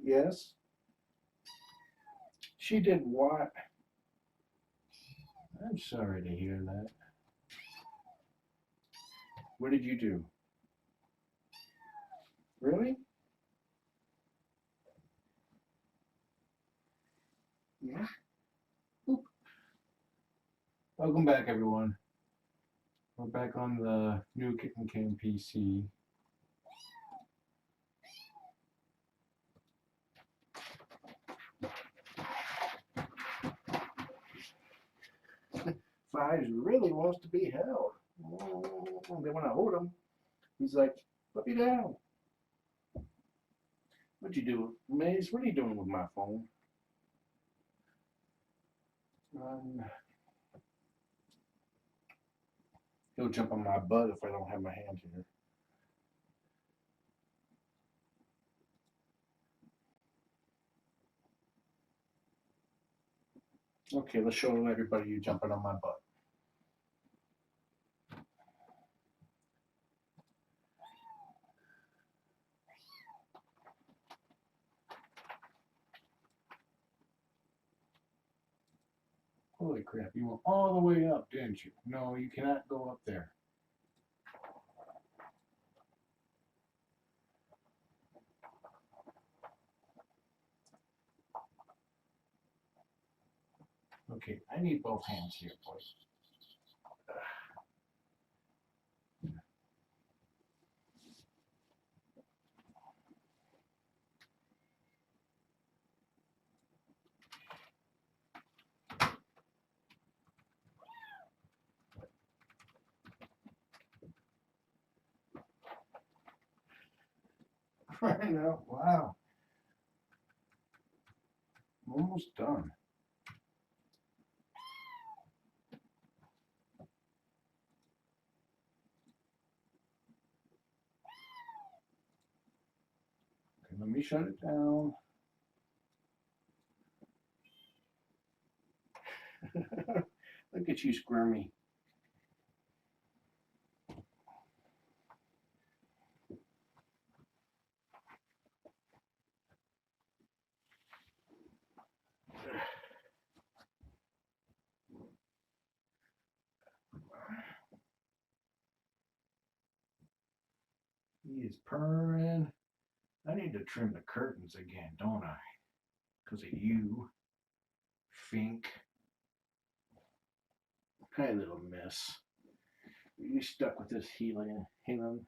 Yes. She did what? I'm sorry to hear that. What did you do? Really? Yeah. Oop. Welcome back, everyone. We're back on the new Kitten Cam PC. Fives really wants to be held. They want to hold him. He's like, put me down. What'd you do? Maze, what are you doing with my phone? He'll jump on my butt if I don't have my hand here. Okay, let's show everybody you jumping on my butt. Holy crap, you went all the way up, didn't you? No, you cannot go up there. Okay, I need both hands here, boys. Right now, wow. I'm almost done. Okay, let me shut it down. Look at you, Squirmy. He is purring. I need to trim the curtains again, don't I? Because of you, Fink. Hi, little miss. You stuck with this Helen? You're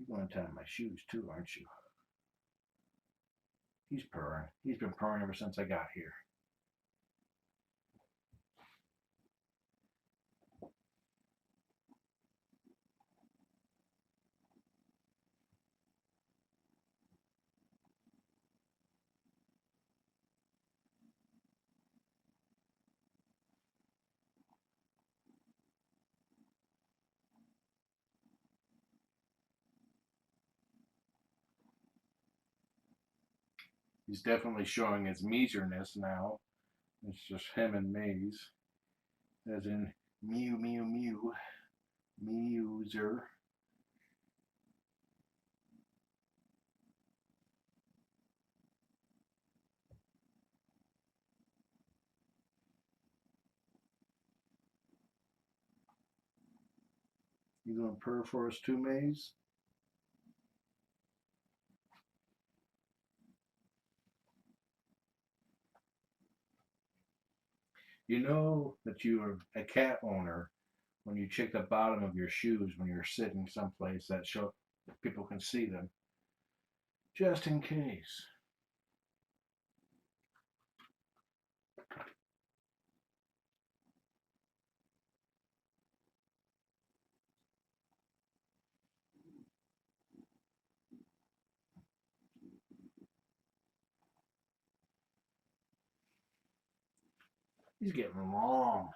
going to tie my shoes too, aren't you? He's purring. He's been purring ever since I got here. He's definitely showing his measerness now. It's just him and Maze. As in, mew, mew, mew. Mewser. You gonna purr for us too, Maze? You know that you are a cat owner when you check the bottom of your shoes when you're sitting someplace that people can see them. Just in case. He's getting long.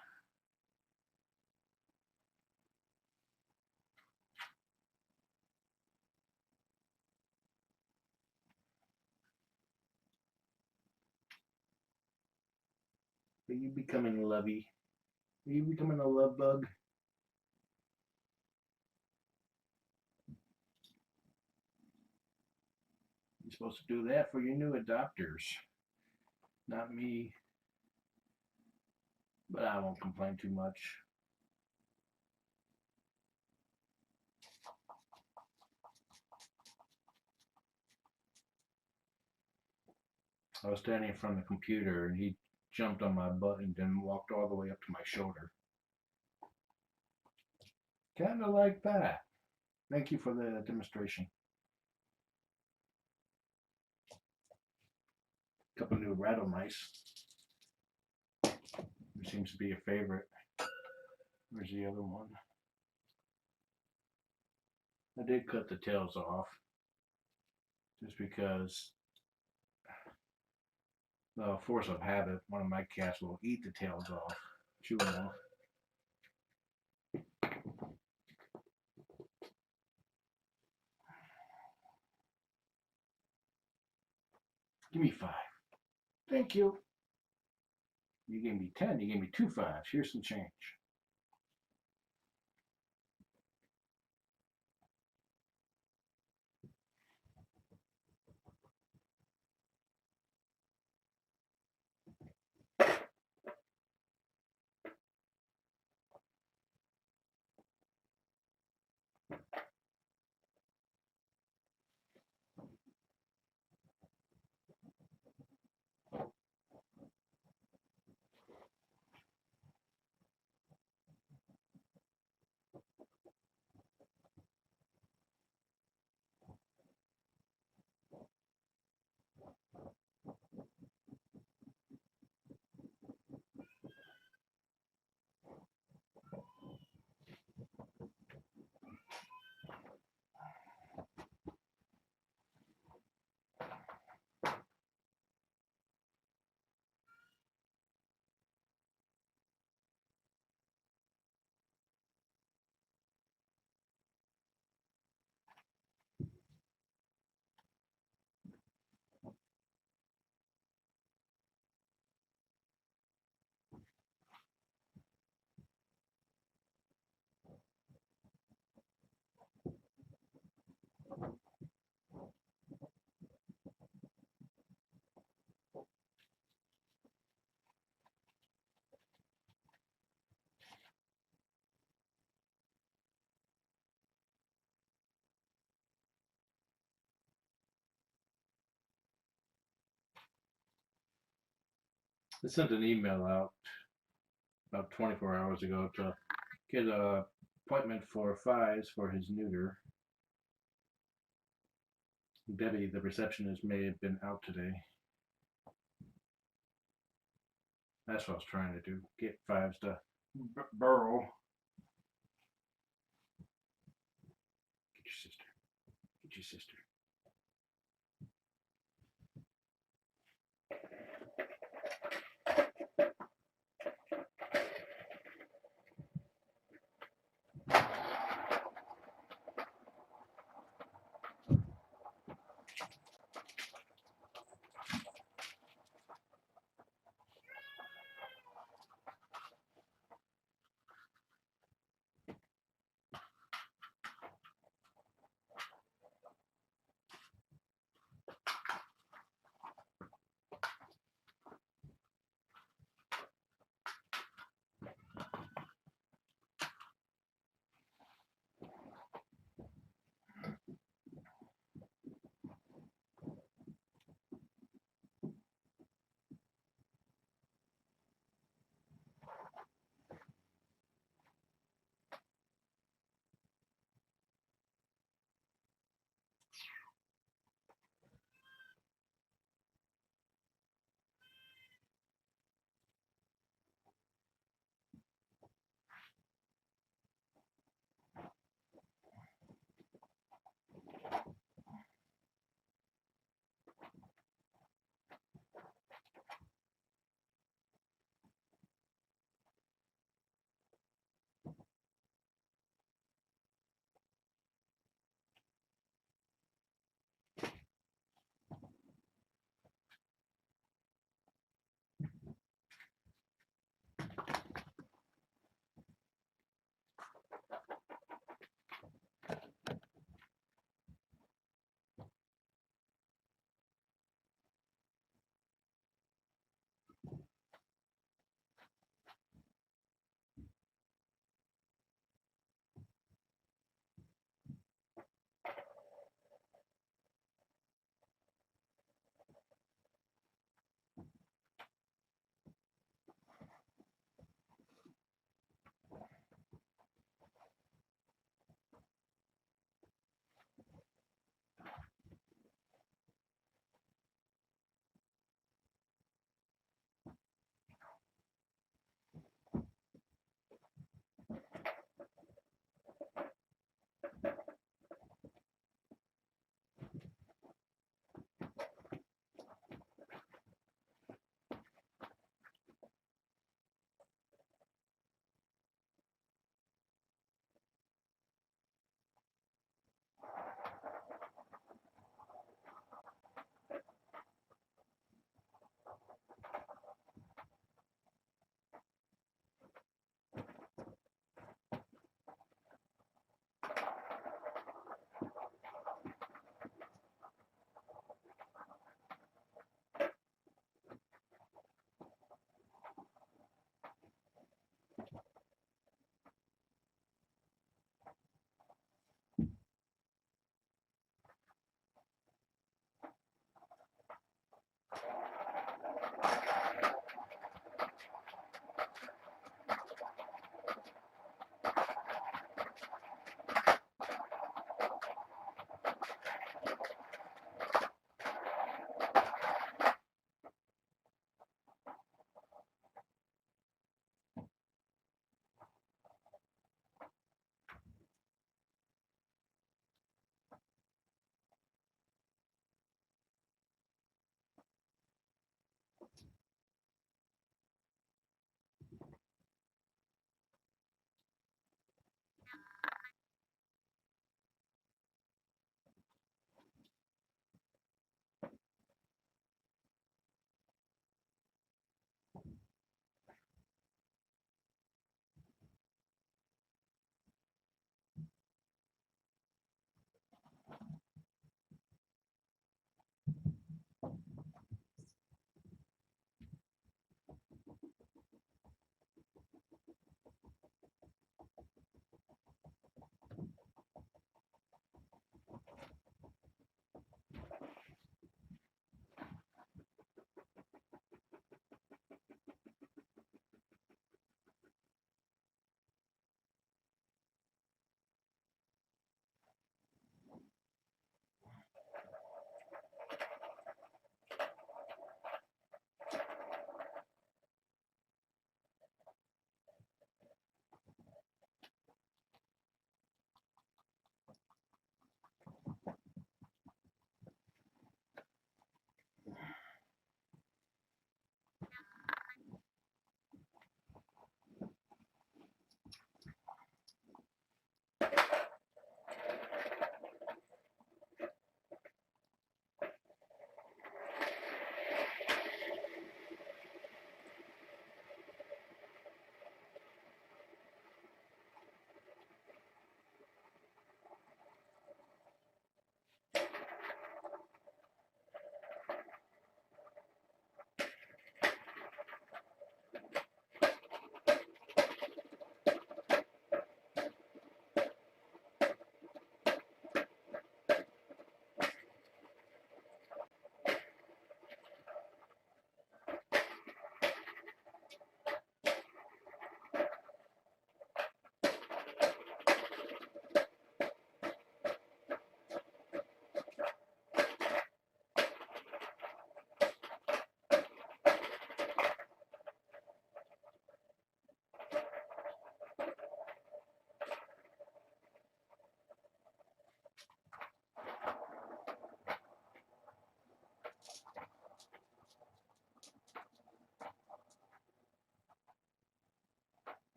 Are you becoming lovey? Are you becoming a love bug? supposed to do that for your new adopters. Not me. But I won't complain too much. I was standing in front of the computer and he jumped on my butt and then walked all the way up to my shoulder. Kind of like that. Thank you for the demonstration. Couple new rattle mice. It seems to be a favorite. Where's the other one? I did cut the tails off just because the force of habit, one of my cats will eat the tails off, chew them off. Give me 5. Thank you. You gave me 10. You gave me 2 5s. Here's some change. I sent an email out about 24 hours ago to get an appointment for Fies for his neuter. Debbie, the receptionist, may have been out today. That's what I was trying to do. Get Fives to burrow. Get your sister. Get your sister.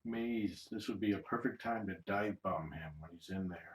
maze. This would be a perfect time to dive bomb him when he's in there.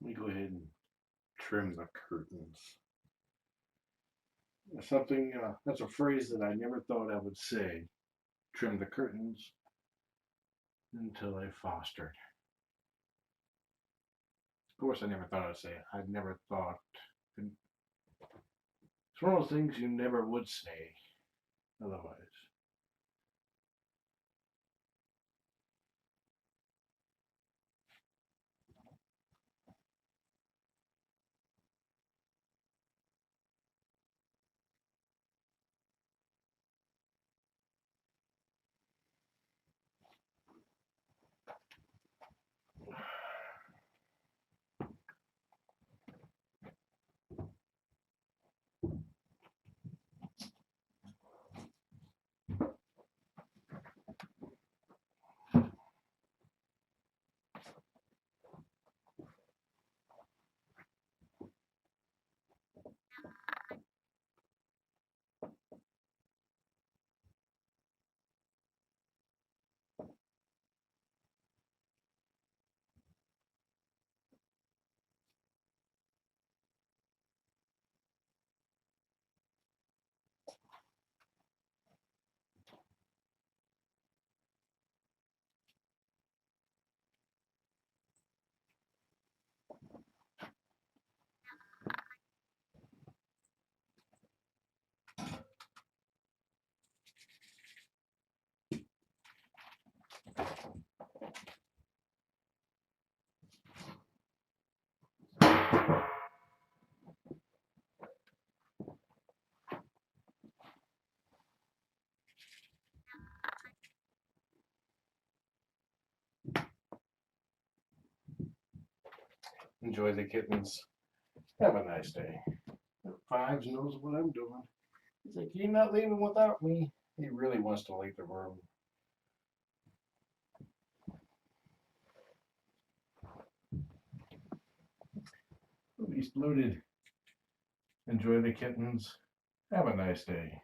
Let me go ahead and trim the curtains. Something, that's a phrase that I never thought I would say. Trim the curtains until I fostered. Of course, I never thought I'd say it. I'd never thought. It's one of those things you never would say otherwise. Enjoy the kittens. Have a nice day. Fives knows what I'm doing. He's like, you're not leaving without me. He really wants to leave the room. He's bloated. Enjoy the kittens. Have a nice day.